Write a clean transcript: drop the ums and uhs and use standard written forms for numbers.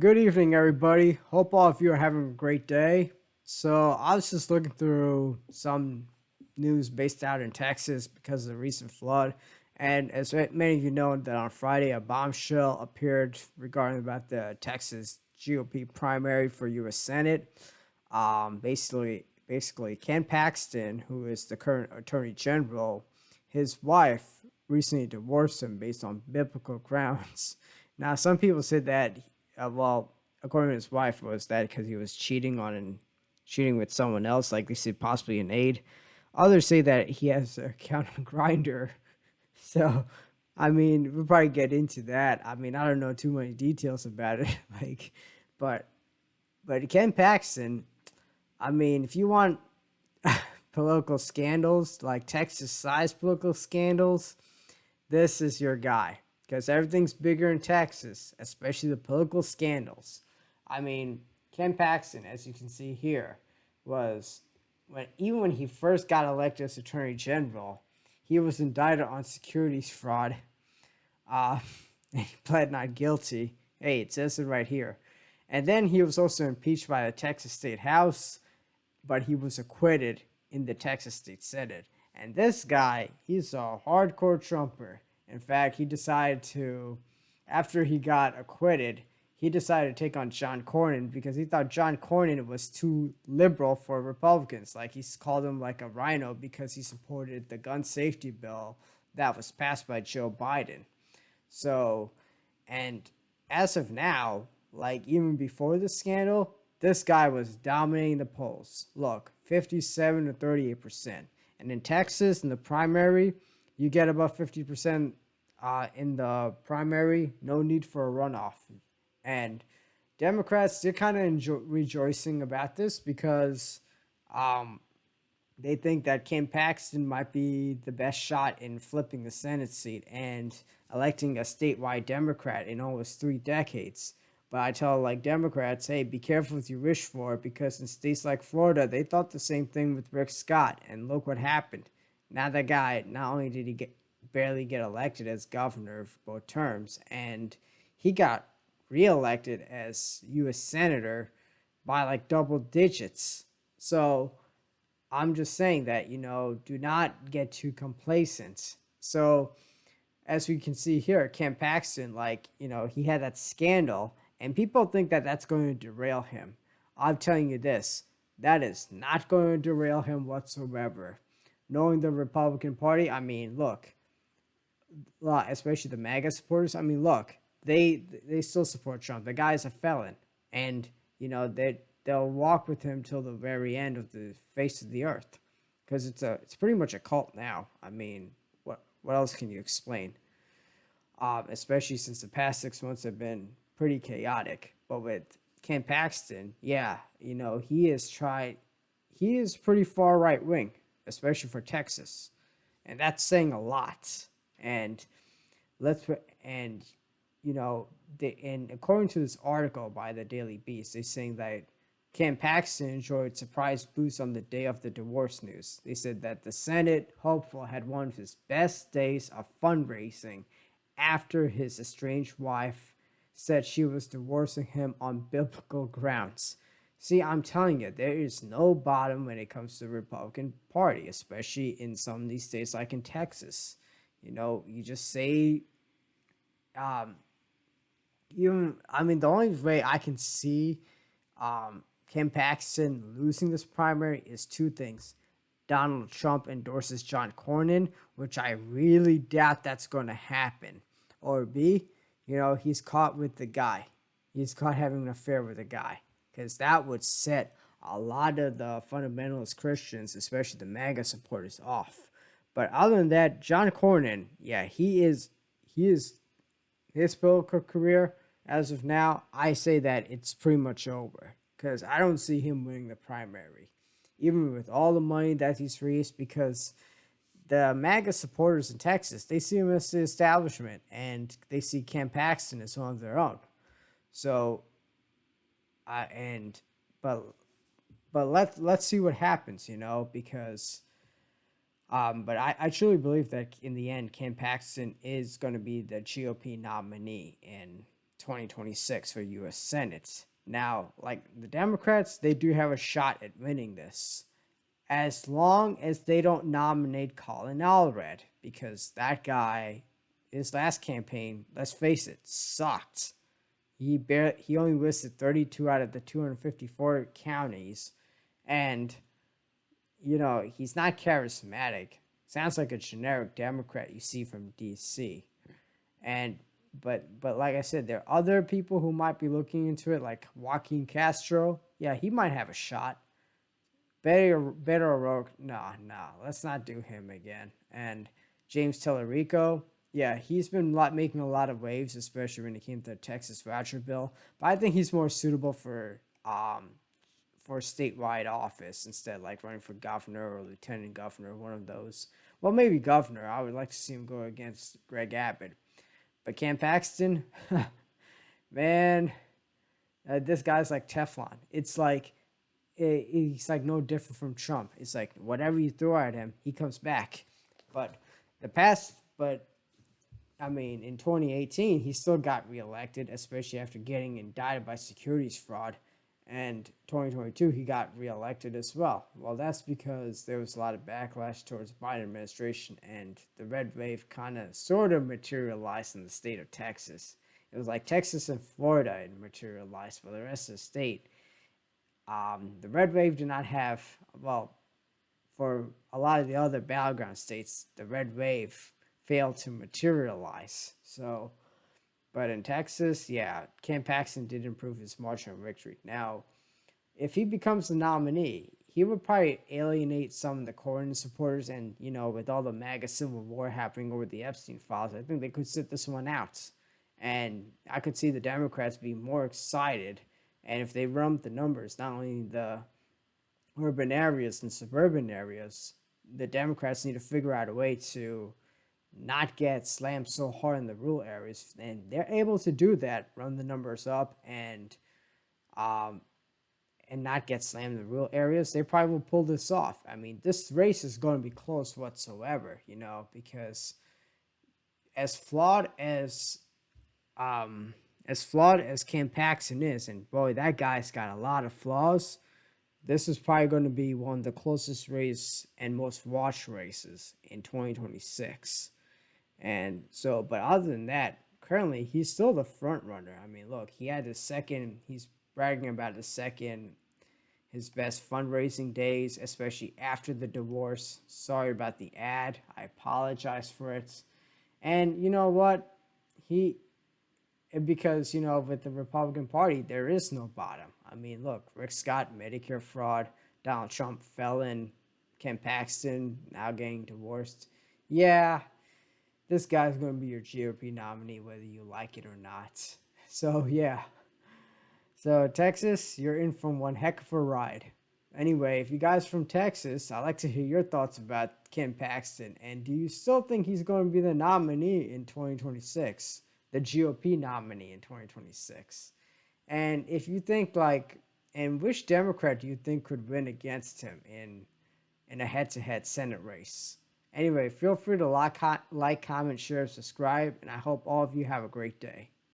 Good evening, everybody. Hope all of you are having a great day. So, I was just looking through some news based out in Texas because of the recent flood. And as many of you know, that on Friday, a bombshell appeared regarding about the Texas GOP primary for U.S. Senate. Basically, Ken Paxton, who is the current Attorney General, his wife recently divorced him based on biblical grounds. Now, some people said that according to his wife, was that because he was cheating with someone else, like they said, possibly an aide. Others say that he has a account on Grinder. So, I mean, we'll probably get into that. I mean, I don't know too many details about it, but but Ken Paxton. I mean, if you want political scandals, like Texas-sized political scandals, this is your guy because everything's bigger in Texas, especially the political scandals. I mean, Ken Paxton, as you can see here, was even when he first got elected as Attorney General, he was indicted on securities fraud. Uh, and he pled not guilty. Hey, it says it right here. And then he was also impeached by the Texas State House, but he was acquitted in the Texas State Senate. And this guy, he's a hardcore Trumper. In fact, after he got acquitted, he decided to take on John Cornyn because he thought John Cornyn was too liberal for Republicans. Like, he's called him like a rhino because he supported the gun safety bill that was passed by Joe Biden. So, and as of now, like even before the scandal, this guy was dominating the polls. Look, 57 to 38%. And in Texas, in the primary, you get about 50% in the primary, no need for a runoff. And Democrats, they're kind of rejoicing about this because um, they think that Ken Paxton might be the best shot in flipping the Senate seat and electing a statewide Democrat in almost 3 decades. But I tell like Democrats, hey, be careful what you wish for because in states like Florida, they thought the same thing with Rick Scott, and look what happened. Now that guy, not only did he barely get elected as governor for both terms, and he got reelected as U.S. senator by like double digits. So I'm just saying that, do not get too complacent. So, as we can see here, Ken Paxton, he had that scandal, and people think that that's going to derail him. I'm telling you this, that is not going to derail him whatsoever. Knowing the Republican Party, I mean, look, especially the MAGA supporters, I mean, look, they still support Trump. The guy's a felon, and they'll walk with him till the very end of the face of the earth, because it's pretty much a cult now. I mean, what else can you explain? Especially since the past 6 months have been pretty chaotic. But with Ken Paxton, yeah, he is pretty far right wing, especially for Texas, and that's saying a lot. And let's and and according to this article by the Daily Beast, they're saying that Ken Paxton enjoyed surprise boosts on the day of the divorce news. They said that the Senate hopeful had one of his best days of fundraising after his estranged wife said she was divorcing him on biblical grounds. See, I'm telling you, there is no bottom when it comes to the Republican Party, especially in some of these states like in Texas. You just say, the only way I can see Ken Paxton losing this primary is two things. Donald Trump endorses John Cornyn, which I really doubt that's going to happen. Or B, he's caught with the guy. He's caught having an affair with the guy. Because that would set a lot of the fundamentalist Christians, especially the MAGA supporters, off. But other than that, John Cornyn, yeah, he is his political career, as of now, I say that it's pretty much over. Because I don't see him winning the primary. Even with all the money that he's raised, because the MAGA supporters in Texas, they see him as the establishment, and they see Ken Paxton as one of their own. So, but let's see what happens, because but I truly believe that in the end, Ken Paxton is going to be the GOP nominee in 2026 for U.S. Senate. Now, like the Democrats, they do have a shot at winning this, as long as they don't nominate Colin Allred, because that guy, his last campaign, let's face it, sucked. He only listed 32 out of the 254 counties, and he's not charismatic. Sounds like a generic Democrat you see from DC. And but like I said, there are other people who might be looking into it, like Joaquin Castro. Yeah, he might have a shot. Beto O'Rourke, no, let's not do him again. And James Tellerico, yeah, he's been making a lot of waves, especially when it came to the Texas voucher bill. But I think he's more suitable for statewide office instead, like running for governor or lieutenant governor, one of those. Well, maybe governor. I would like to see him go against Greg Abbott. But Cam Paxton, man, this guy's like Teflon. It's like he's like no different from Trump. It's like whatever you throw at him, he comes back. But I mean, in 2018, he still got reelected, especially after getting indicted by securities fraud. And 2022, he got reelected as well. Well, that's because there was a lot of backlash towards the Biden administration, and the red wave kind of sort of materialized in the state of Texas. It was like Texas and Florida had materialized, but the rest of the state, the red wave did not have, well, for a lot of the other battleground states, the red wave failed to materialize. So, but in Texas, yeah, Cam Paxton did improve his margin of victory. Now, if he becomes the nominee, he would probably alienate some of the Cornyn supporters. And, with all the MAGA civil war happening over the Epstein files, I think they could sit this one out. And I could see the Democrats being more excited. And if they run the numbers, not only the urban areas and suburban areas, the Democrats need to figure out a way to not get slammed so hard in the rural areas, and they're able to do that, run the numbers up, and not get slammed in the rural areas. They probably will pull this off. I mean, this race is going to be close whatsoever, because as flawed as Cam Paxton is, and boy, that guy's got a lot of flaws. This is probably going to be one of the closest races and most watched races in 2026. And so, but other than that, currently he's still the front runner. I mean, look, he had he's bragging about his best fundraising days, especially after the divorce. Sorry about the ad. I apologize for it. And you know what? Because, with the Republican Party, there is no bottom. I mean, look, Rick Scott, Medicare fraud, Donald Trump, felon, Ken Paxton, now getting divorced. Yeah, this guy's going to be your GOP nominee, whether you like it or not. So, yeah. So, Texas, you're in for one heck of a ride. Anyway, if you guys from Texas, I'd like to hear your thoughts about Ken Paxton. And do you still think he's going to be the nominee in 2026? The GOP nominee in 2026? And if you think and which Democrat do you think could win against him in a head-to-head Senate race? Anyway, feel free to like, comment, share, subscribe, and I hope all of you have a great day.